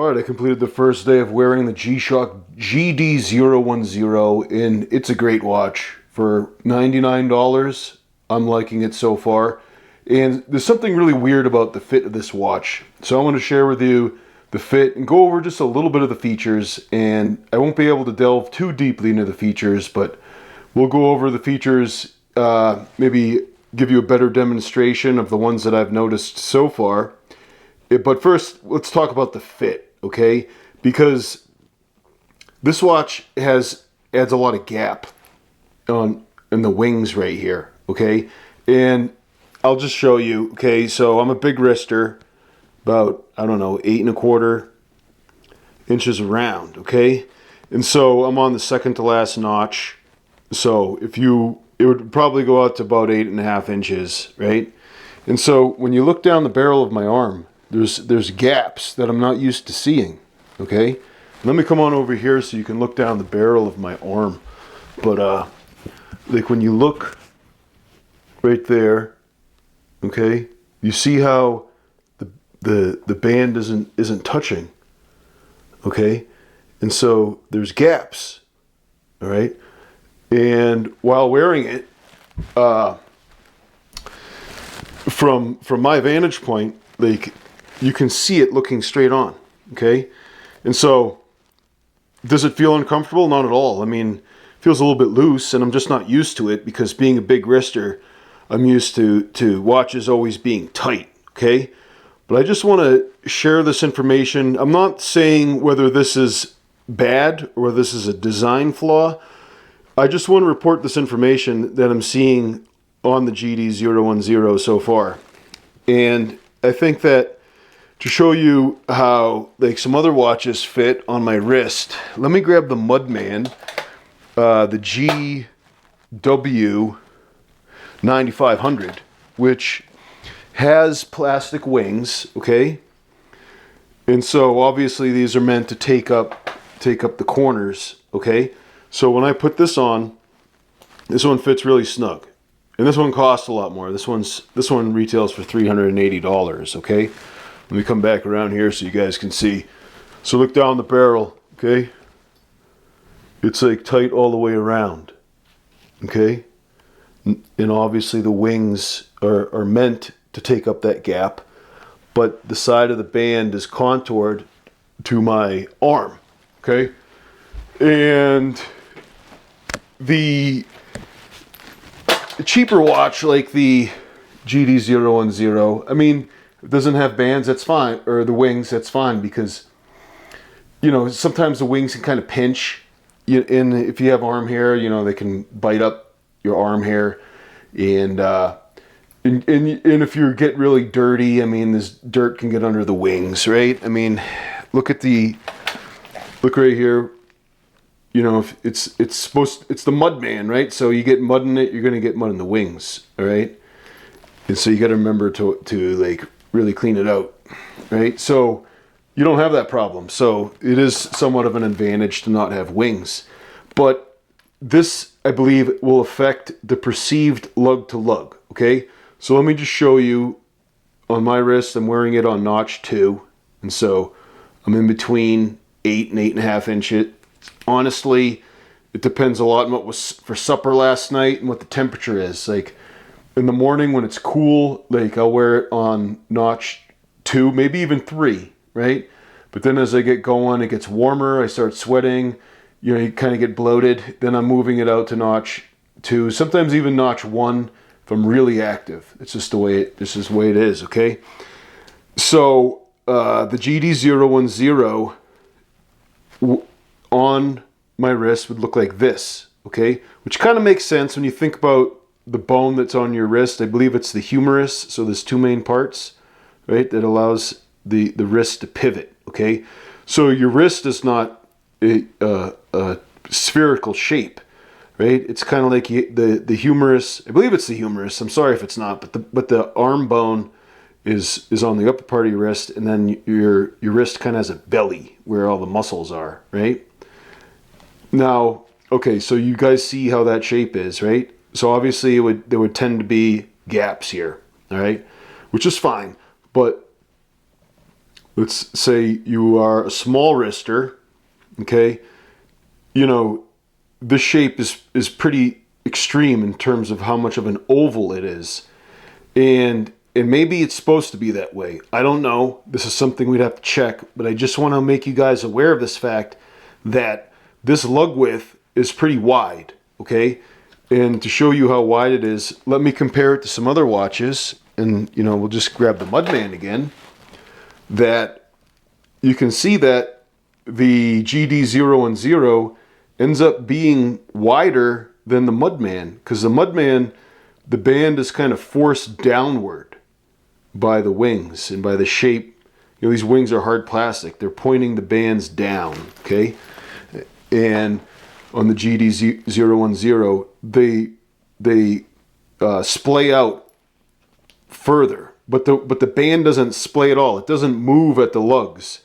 Alright, I completed the first day of wearing the G-Shock GD-010, and it's a great watch. For $99, I'm liking it so far. And there's something really weird about the fit of this watch. So I want to share with you the fit and go over just a little bit of the features. And I won't be able to delve too deeply into the features, but we'll go over the features, maybe give you a better demonstration of the ones that I've noticed so far. But first, let's talk about the fit, okay? Because this watch adds a lot of gap in the wings right here, okay? And I'll just show you, okay? So I'm a big wrister, about, I don't know, 8 1/4 inches around, okay? And so I'm on the second to last notch. So it would probably go out to about 8 1/2 inches, right? And so when you look down the barrel of my arm, there's gaps that I'm not used to seeing, okay? Let me come on over here so you can look down the barrel of my arm. But like when you look right there, okay, you see how the band isn't touching, okay? And so there's gaps, all right? And while wearing it, from my vantage point, like, you can see it looking straight on, okay? And so, does it feel uncomfortable? Not at all. I mean, it feels a little bit loose, and I'm just not used to it because being a big wrister, I'm used to watches always being tight, okay? But I just want to share this information. I'm not saying whether this is bad or whether this is a design flaw. I just want to report this information that I'm seeing on the GD-010 so far. And I think that to show you how like some other watches fit on my wrist, let me grab the Mudman, the GW9500, which has plastic wings, okay? And so obviously these are meant to take up the corners, okay? So when I put this on, this one fits really snug. And this one costs a lot more. This one retails for $380, okay? Let me come back around here so you guys can see. So look down the barrel, okay? It's like tight all the way around, okay? And obviously the wings are meant to take up that gap, but the side of the band is contoured to my arm, okay? And the cheaper watch like the GD-010, I mean, it doesn't have bands, that's fine, or the wings, that's fine, because, you know, sometimes the wings can kind of pinch, and if you have arm hair, you know, they can bite up your arm hair, and if you get really dirty, I mean, this dirt can get under the wings, right? I mean, look right here. You know, if it's the Mudman, right? So you get mud in it, you're gonna get mud in the wings, all right? And so you got to remember to like really clean it out, right? So you don't have that problem. So it is somewhat of an advantage to not have wings, but this, I believe, will affect the perceived lug to lug. Okay, so let me just show you on my wrist. I'm wearing it on notch 2, and so I'm in between 8 and 8 1/2 inches. Honestly, it depends a lot on what was for supper last night and what the temperature is. Like in the morning when it's cool, like I'll wear it on notch 2, maybe even 3, right? But then as I get going, it gets warmer, I start sweating, you know, you kind of get bloated. Then I'm moving it out to notch 2, sometimes even notch 1 if I'm really active. It's just the way this is the way it is, okay? So the GD-010 on my wrist would look like this, okay? Which kind of makes sense when you think about the bone that's on your wrist. I believe it's the humerus, so there's 2 main parts, right, that allows the wrist to pivot, okay? So your wrist is not a spherical shape, right? It's kind of like the humerus. I believe it's the humerus. I'm sorry if it's not, but the arm bone is on the upper part of your wrist, and then your wrist kind of has a belly where all the muscles are, right? Now, okay, so you guys see how that shape is, right? So obviously there would tend to be gaps here, all right? Which is fine, but let's say you are a small wrister, okay, you know, this shape is pretty extreme in terms of how much of an oval it is. And maybe it's supposed to be that way. I don't know. This is something we'd have to check, but I just want to make you guys aware of this fact that this lug width is pretty wide, okay? And to show you how wide it is, let me compare it to some other watches, and you know, we'll just grab the Mudman again. That you can see that the GD-010 ends up being wider than the Mudman, because the Mudman, the band is kind of forced downward by the wings and by the shape. You know, these wings are hard plastic. They're pointing the bands down, okay? And on the GD-010, they splay out further, but the band doesn't splay at all. It doesn't move at the lugs.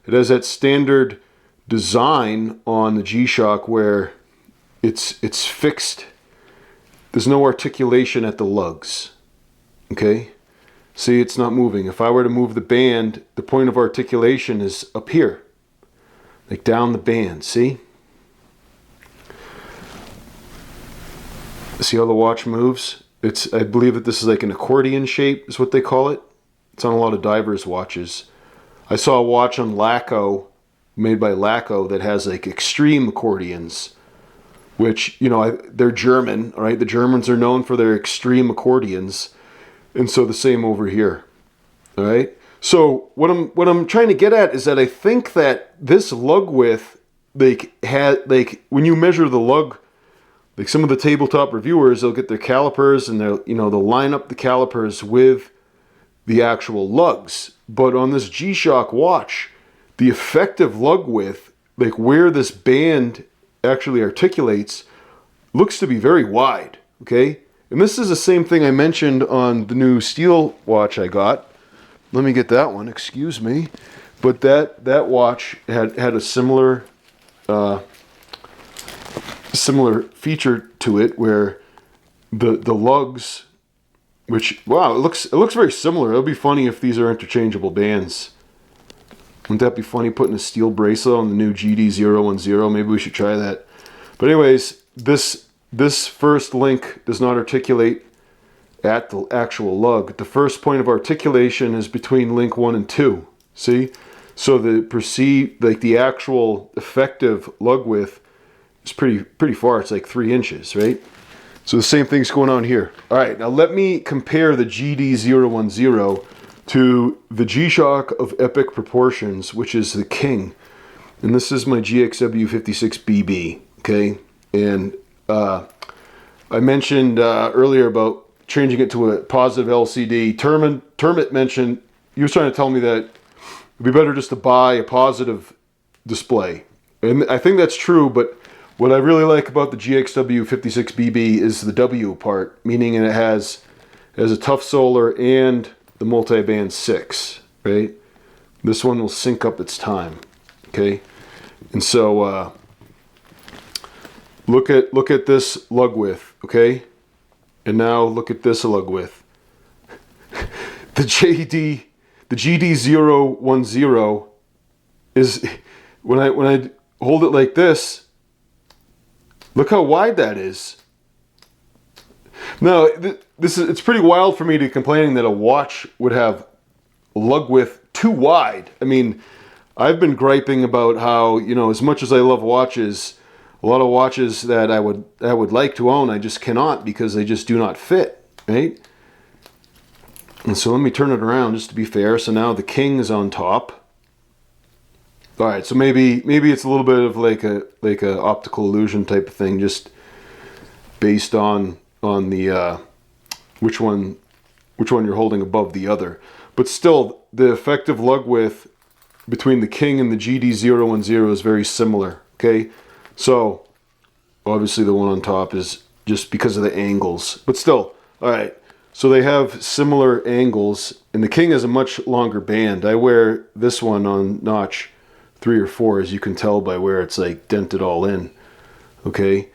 It has that standard design on the G-Shock where it's fixed. There's no articulation at the lugs, okay? See, it's not moving. If I were to move the band, the point of articulation is up here, like down the band, see? See how the watch moves? I believe that this is like an accordion shape, is what they call it. It's on a lot of divers' watches. I saw a watch on Laco, made by Laco, that has like extreme accordions, which, you know, they're German, all right? The Germans are known for their extreme accordions, and so the same over here, all right? So what I'm trying to get at is that I think that this lug width, when you measure the lug, like some of the tabletop reviewers, they'll get their calipers and they'll line up the calipers with the actual lugs. But on this G-Shock watch, the effective lug width, like where this band actually articulates, looks to be very wide, okay? And this is the same thing I mentioned on the new steel watch I got. Let me get that one, excuse me. But that watch had a similar feature to it, where the lugs, which, wow, it looks very similar. It'll be funny if these are interchangeable bands. Wouldn't that be funny, putting a steel bracelet on the new GD-010? Maybe we should try that. But anyways, this first link does not articulate at the actual lug. The first point of articulation is between link 1 and 2. See? So the actual effective lug width is pretty far. It's like 3 inches, right? So the same thing's going on here. All right, now let me compare the GD-010 to the G-Shock of epic proportions, which is the King. And this is my GXW56BB, okay? And I mentioned earlier about changing it to a positive LCD. Termit mentioned, he was trying to tell me that it'd be better just to buy a positive display. And I think that's true, but what I really like about the GXW56BB is the W part, meaning it has a tough solar and the multi-band 6, right? This one will sync up its time, okay? And so look at this lug width, okay? And now look at this lug width. The GD-010 is, when I hold it like this, look how wide that is. Now, it's pretty wild for me to complain that a watch would have lug width too wide. I mean, I've been griping about how, you know, as much as I love watches, a lot of watches that I would like to own, I just cannot, because they just do not fit, right? And so let me turn it around just to be fair. So now the King is on top. All right, so maybe it's a little bit of like a optical illusion type of thing, just based on the which one you're holding above the other. But still, the effective lug width between the King and the GD-010 is very similar, okay? So obviously the one on top is just because of the angles, but still, all right. So they have similar angles, and the King has a much longer band. I wear this one on notch 3 or 4, as you can tell by where it's like dented all in, okay?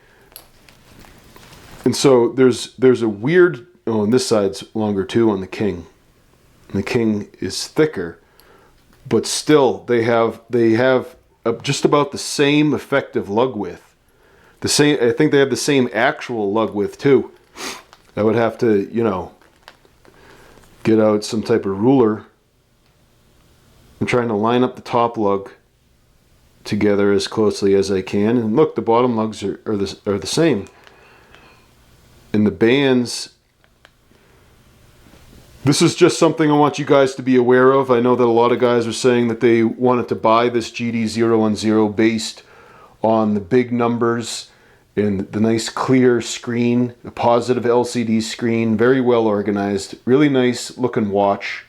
And so there's a weird, oh, and this side's longer too on the King. And the King is thicker, but still they have just about the same effective lug width. The same, I think they have the same actual lug width too. I would have to, you know, get out some type of ruler. I'm trying to line up the top lug together as closely as I can, and look, the bottom lugs are the same. And the bands, this is just something I want you guys to be aware of. I know that a lot of guys are saying that they wanted to buy this GD-010 based on the big numbers and the nice clear screen, the positive LCD screen, very well organized, really nice looking watch.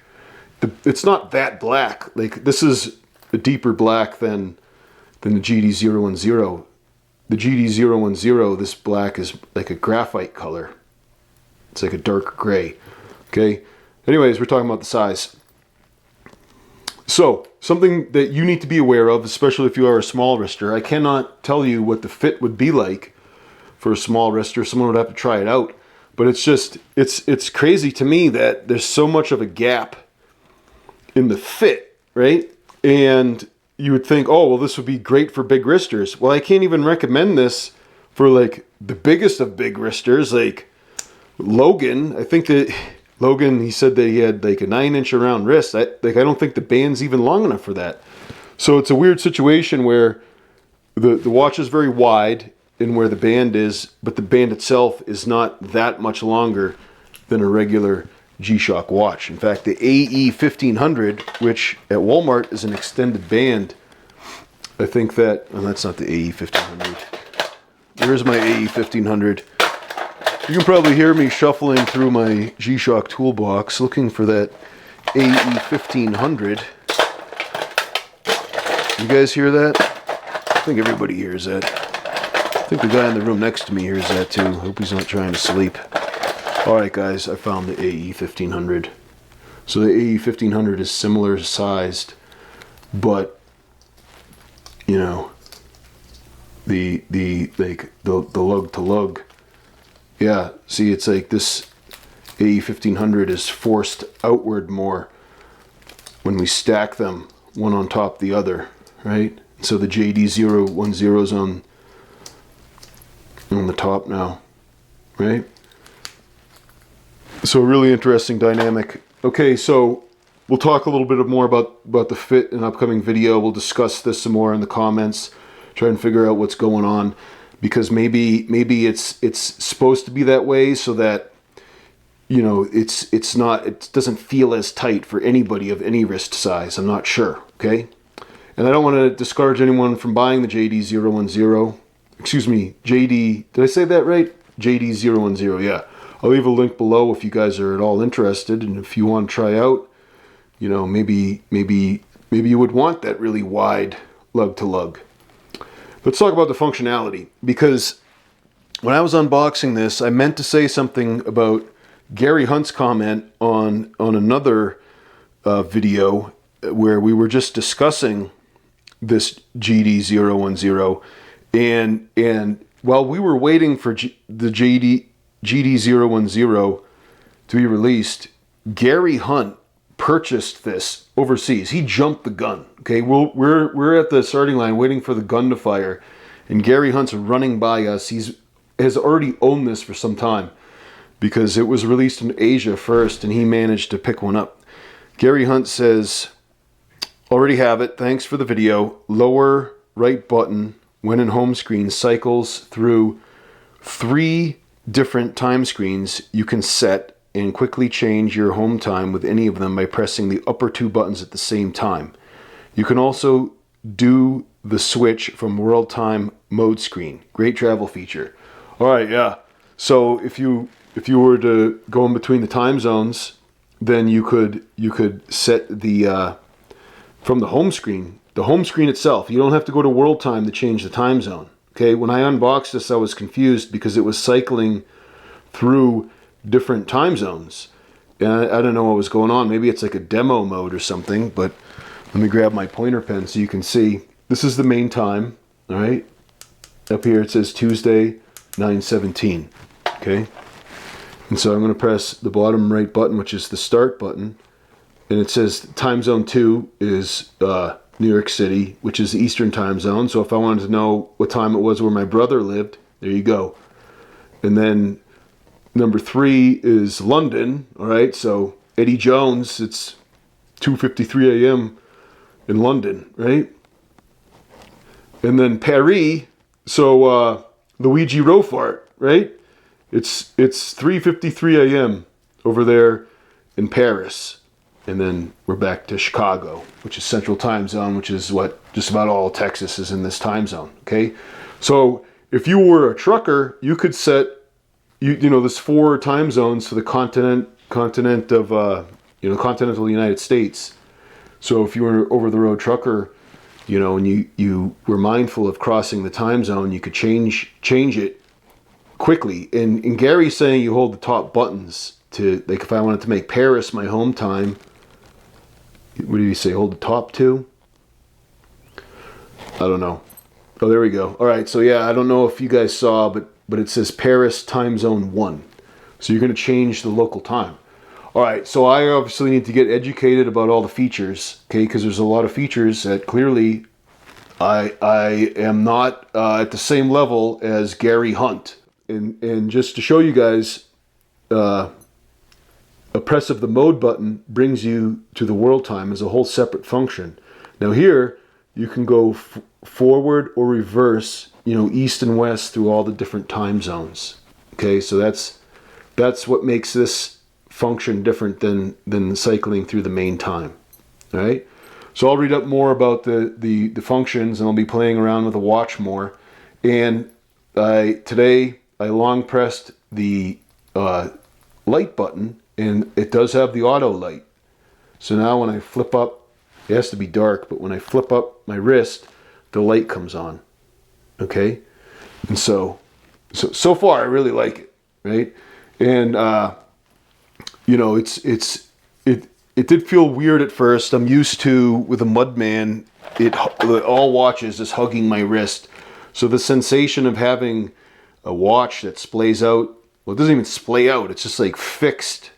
It's not that black. Like, this is a deeper black than the GD-010. The GD-010, this black is like a graphite color. It's like a dark gray. Okay. Anyways, we're talking about the size. So, something that you need to be aware of, especially if you are a small wrister. I cannot tell you what the fit would be like for a small wrister. Someone would have to try it out. But it's just, it's crazy to me that there's so much of a gap in the fit, right? And you would think, oh, well, this would be great for big wristers. Well, I can't even recommend this for like the biggest of big wristers, like Logan. I think that Logan, he said that he had like a 9-inch around wrist. I don't think the band's even long enough for that. So it's a weird situation where the watch is very wide in where the band is, but the band itself is not that much longer than a regular G-Shock watch. In fact, the AE 1500, which at Walmart is an extended band, I think that, well, that's not the AE 1500. Where's my AE 1500? You can probably hear me shuffling through my G-Shock toolbox looking for that AE 1500. You guys hear that? I think everybody hears that. I think the guy in the room next to me hears that too. Hope he's not trying to sleep. Alright guys, I found the AE 1500. So the AE 1500 is similar sized, but you know, the lug to lug. Yeah, see, it's like this AE 1500 is forced outward more when we stack them one on top of the other, right? So the GD-010 is on the top now, right? So a really interesting dynamic. Okay, so we'll talk a little bit more about the fit in an upcoming video. We'll discuss this some more in the comments, try and figure out what's going on, because maybe it's supposed to be that way so that, you know, it doesn't feel as tight for anybody of any wrist size. I'm not sure, okay? And I don't want to discourage anyone from buying the GD-010. Excuse me, did I say that right? GD-010, yeah. I'll leave a link below if you guys are at all interested, and if you want to try out, you know, maybe you would want that really wide lug to lug. Let's talk about the functionality, because when I was unboxing this, I meant to say something about Gary Hunt's comment on another video where we were just discussing this GD-010, and while we were waiting for the GD-010 to be released, Gary Hunt purchased this overseas. He jumped the gun. Okay, we're at the starting line waiting for the gun to fire, and Gary Hunt's running by us. Has already owned this for some time because it was released in Asia first, and he managed to pick one up. Gary Hunt says, already have it. Thanks for the video. Lower right button when in home screen cycles through 3 different time screens you can set and quickly change your home time with any of them by pressing the upper 2 buttons at the same time. You can also do the switch from world time mode screen. Great travel feature. All right, yeah. So if you were to go in between the time zones, then you could set the from the home screen itself. You don't have to go to world time to change the time zone. Okay, when I unboxed this, I was confused because it was cycling through different time zones. And I don't know what was going on. Maybe it's like a demo mode or something, but let me grab my pointer pen so you can see. This is the main time, all right? Up here it says Tuesday, 9:17, okay? And so I'm going to press the bottom right button, which is the start button, and it says time zone 2 is New York City, which is the Eastern time zone. So if I wanted to know what time it was where my brother lived, there you go. And then number 3 is London. All right, so Eddie Jones, it's 2:53 a.m. in London, right? And then Paris, so Luigi Rofart, right? It's 3:53 a.m. over there in Paris. And then we're back to Chicago, which is Central Time Zone, which is what just about all Texas is in this time zone, okay? So if you were a trucker, you could set, there's 4 time zones for the continent of, continental United States. So if you were an over-the-road trucker, and you were mindful of crossing the time zone, you could change it quickly. And Gary's saying you hold the top buttons to, like, if I wanted to make Paris my home time, what did he say? Hold the top 2? I don't know. Oh, there we go. All right. So yeah, I don't know if you guys saw, but it says Paris time zone 1. So you're going to change the local time. All right. So I obviously need to get educated about all the features, okay? Because there's a lot of features that clearly I am not at the same level as Gary Hunt. And just to show you guys, a press of the mode button brings you to the world time as a whole separate function. Now here, you can go forward or reverse, east and west through all the different time zones. Okay, so that's what makes this function different than cycling through the main time. All right, so I'll read up more about the functions, and I'll be playing around with the watch more. And today I long pressed the light button, and it does have the auto light. So now when I flip up, it has to be dark, but when I flip up my wrist, the light comes on. Okay? And so far I really like it, right? And it did feel weird at first. I'm used to, with a Mudman, all watches is hugging my wrist. So the sensation of having a watch that splays out, well, it doesn't even splay out, it's just like fixed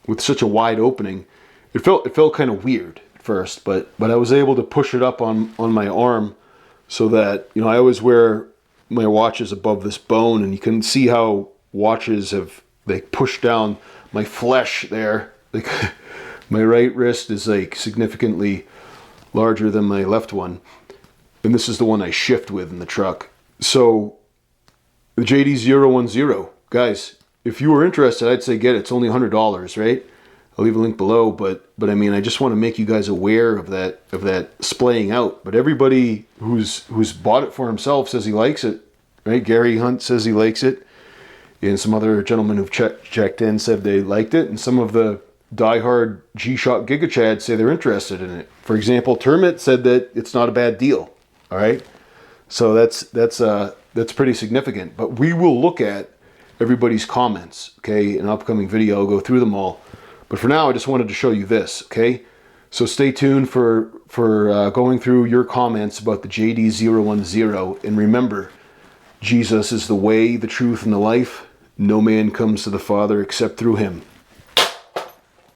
with such a wide opening. It felt kind of weird at first, but I was able to push it up on my arm so that, I always wear my watches above this bone, and you can see how watches have, they push down my flesh there. Like my right wrist is like significantly larger than my left one. And this is the one I shift with in the truck. So the GD-010, guys, if you were interested, I'd say get it. It's only $100, right? I'll leave a link below, but I mean, I just want to make you guys aware of that splaying out. But everybody who's bought it for himself says he likes it, right? Gary Hunt says he likes it, and some other gentlemen who've checked in said they liked it, and some of the diehard G-Shock Giga Chads say they're interested in it. For example, Termit said that it's not a bad deal. All right, so that's pretty significant. But we will look at everybody's comments, okay? In an upcoming video, I'll go through them all. But for now, I just wanted to show you this, okay? So stay tuned for going through your comments about the GD-010. And remember, Jesus is the way, the truth, and the life. No man comes to the Father except through him.